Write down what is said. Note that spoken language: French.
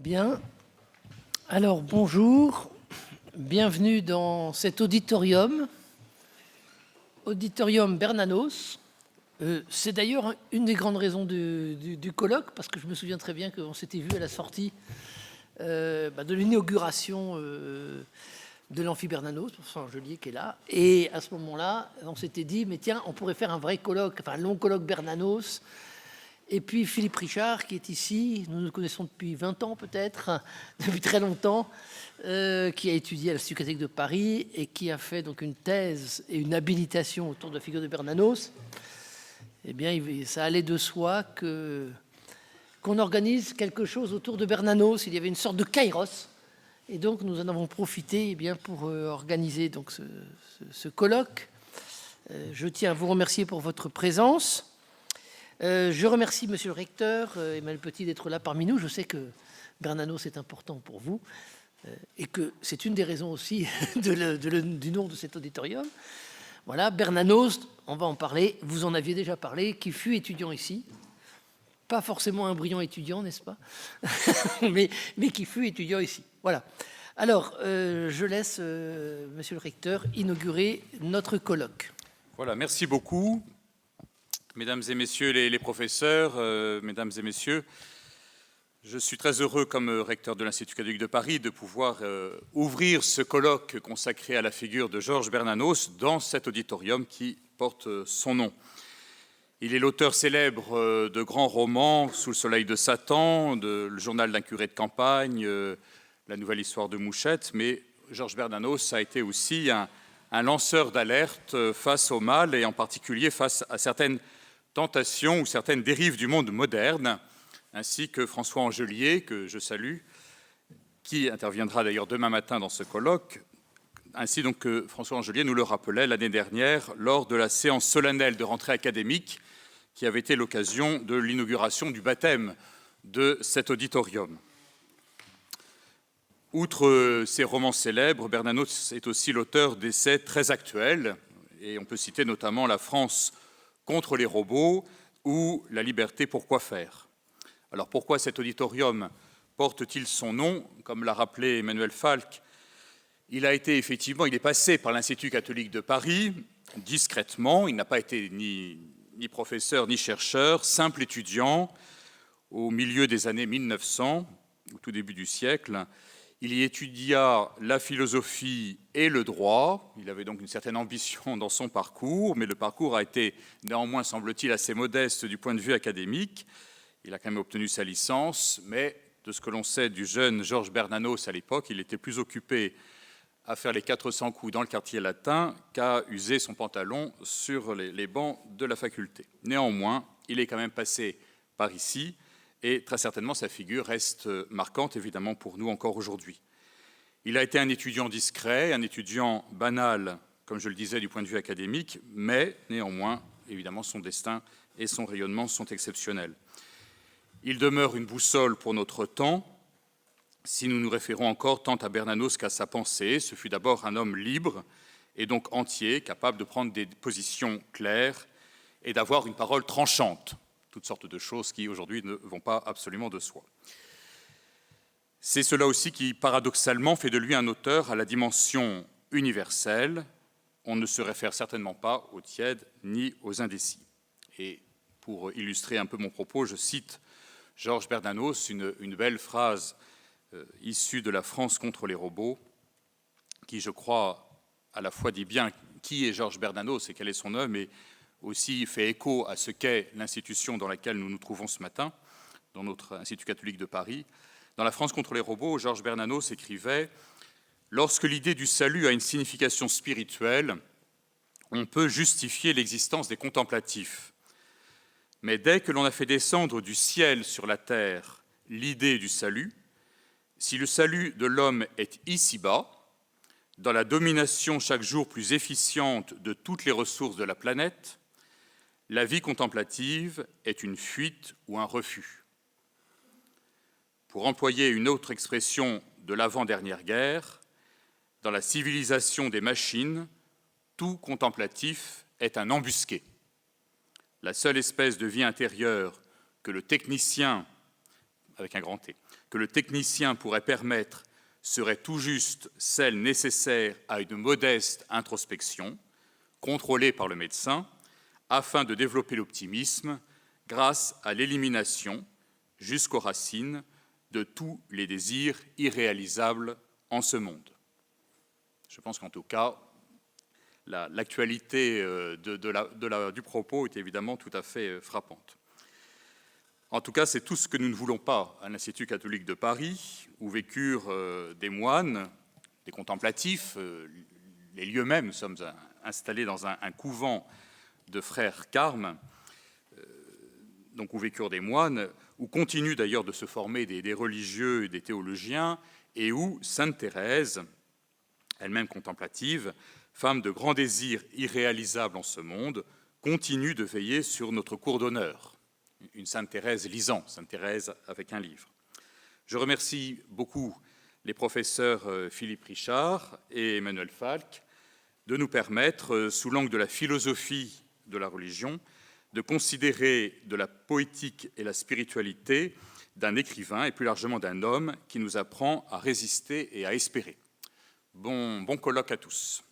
Bien. Alors, bonjour. Bienvenue dans cet auditorium Bernanos. C'est d'ailleurs une des grandes raisons du colloque, parce que je me souviens très bien qu'on s'était vu à la sortie de l'inauguration de l'amphi Bernanos, pour François Angelier qui est là. Et à ce moment-là, on s'était dit, mais tiens, on pourrait faire un vrai colloque, enfin un long colloque Bernanos. Et puis Philippe Richard, qui est ici, nous nous connaissons depuis 20 ans peut-être, depuis très longtemps, qui a étudié à l'Institut catholique de Paris et qui a fait donc une thèse et une habilitation autour de la figure de Bernanos. Eh bien, ça allait de soi qu'on organise quelque chose autour de Bernanos. Il y avait une sorte de kairos. Et donc, nous en avons profité pour organiser donc, ce colloque. Je tiens à vous remercier pour votre présence. Je remercie Monsieur le Recteur, Emmanuel Petit, d'être là parmi nous. Je sais que Bernanos est important pour vous et que c'est une des raisons aussi du nom de cet auditorium. Voilà, Bernanos, on va en parler. Vous en aviez déjà parlé, qui fut étudiant ici. Pas forcément un brillant étudiant, n'est-ce pas? mais qui fut étudiant ici. Voilà. Alors, je laisse Monsieur le Recteur inaugurer notre colloque. Voilà, merci beaucoup. Mesdames et messieurs les professeurs, mesdames et messieurs, je suis très heureux comme recteur de l'Institut catholique de Paris de pouvoir ouvrir ce colloque consacré à la figure de Georges Bernanos dans cet auditorium qui porte son nom. Il est l'auteur célèbre de grands romans, Sous le soleil de Satan, Le journal d'un curé de campagne, La nouvelle histoire de Mouchette, mais Georges Bernanos a été aussi un lanceur d'alerte face au mal et en particulier face à certaines tentations ou certaines dérives du monde moderne, ainsi que François Angelier, que je salue, qui interviendra d'ailleurs demain matin dans ce colloque, ainsi donc que François Angelier nous le rappelait l'année dernière lors de la séance solennelle de rentrée académique qui avait été l'occasion de l'inauguration du baptême de cet auditorium. Outre ses romans célèbres, Bernanos est aussi l'auteur d'essais très actuels, et on peut citer notamment La France contre les robots ou La liberté, pourquoi faire? Alors pourquoi cet auditorium porte-t-il son nom? Comme l'a rappelé Emmanuel Falk, il est passé par l'Institut catholique de Paris, discrètement. Il n'a pas été ni professeur ni chercheur, simple étudiant au milieu des années 1900, au tout début du siècle. Il y étudia la philosophie et le droit. Il avait donc une certaine ambition dans son parcours, mais le parcours a été néanmoins, semble-t-il, assez modeste du point de vue académique. Il a quand même obtenu sa licence, mais de ce que l'on sait du jeune Georges Bernanos à l'époque, il était plus occupé à faire les 400 coups dans le quartier latin qu'à user son pantalon sur les bancs de la faculté. Néanmoins, il est quand même passé par ici, et très certainement sa figure reste marquante, évidemment, pour nous encore aujourd'hui. Il a été un étudiant discret, un étudiant banal, comme je le disais, du point de vue académique, mais néanmoins, évidemment, son destin et son rayonnement sont exceptionnels. Il demeure une boussole pour notre temps, si nous nous référons encore tant à Bernanos qu'à sa pensée. Ce fut d'abord un homme libre et donc entier, capable de prendre des positions claires et d'avoir une parole tranchante. Toutes sortes de choses qui, aujourd'hui, ne vont pas absolument de soi. C'est cela aussi qui, paradoxalement, fait de lui un auteur à la dimension universelle. On ne se réfère certainement pas aux tièdes ni aux indécis. Et pour illustrer un peu mon propos, je cite Georges Bernanos, une belle phrase issue de La France contre les robots, qui, je crois, à la fois dit bien qui est Georges Bernanos et quelle est son œuvre, mais aussi fait écho à ce qu'est l'institution dans laquelle nous nous trouvons ce matin, dans notre Institut catholique de Paris. Dans La France contre les robots, Georges Bernanos écrivait « Lorsque l'idée du salut a une signification spirituelle, on peut justifier l'existence des contemplatifs. Mais dès que l'on a fait descendre du ciel sur la terre l'idée du salut, si le salut de l'homme est ici-bas, dans la domination chaque jour plus efficiente de toutes les ressources de la planète, la vie contemplative est une fuite ou un refus. Pour employer une autre expression de l'avant-dernière guerre, dans la civilisation des machines, tout contemplatif est un embusqué. La seule espèce de vie intérieure que le technicien avec un grand T, que le technicien pourrait permettre serait tout juste celle nécessaire à une modeste introspection, contrôlée par le médecin, afin de développer l'optimisme grâce à l'élimination, jusqu'aux racines, de tous les désirs irréalisables en ce monde. Je pense qu'en tout cas, l'actualité du propos est évidemment tout à fait frappante. En tout cas, c'est tout ce que nous ne voulons pas à l'Institut catholique de Paris, où vécurent des moines, des contemplatifs, les lieux mêmes. Nous sommes installés dans un couvent de frères carmes, donc où vécurent des moines, où continuent d'ailleurs de se former des religieux et des théologiens, et où Sainte Thérèse, elle-même contemplative, femme de grands désirs irréalisables en ce monde, continue de veiller sur notre cour d'honneur. Une Sainte Thérèse lisant, Sainte Thérèse avec un livre. Je remercie beaucoup les professeurs Philippe Richard et Emmanuel Falck de nous permettre, sous l'angle de la philosophie de la religion, de considérer de la poétique et la spiritualité d'un écrivain et plus largement d'un homme qui nous apprend à résister et à espérer. Bon colloque à tous.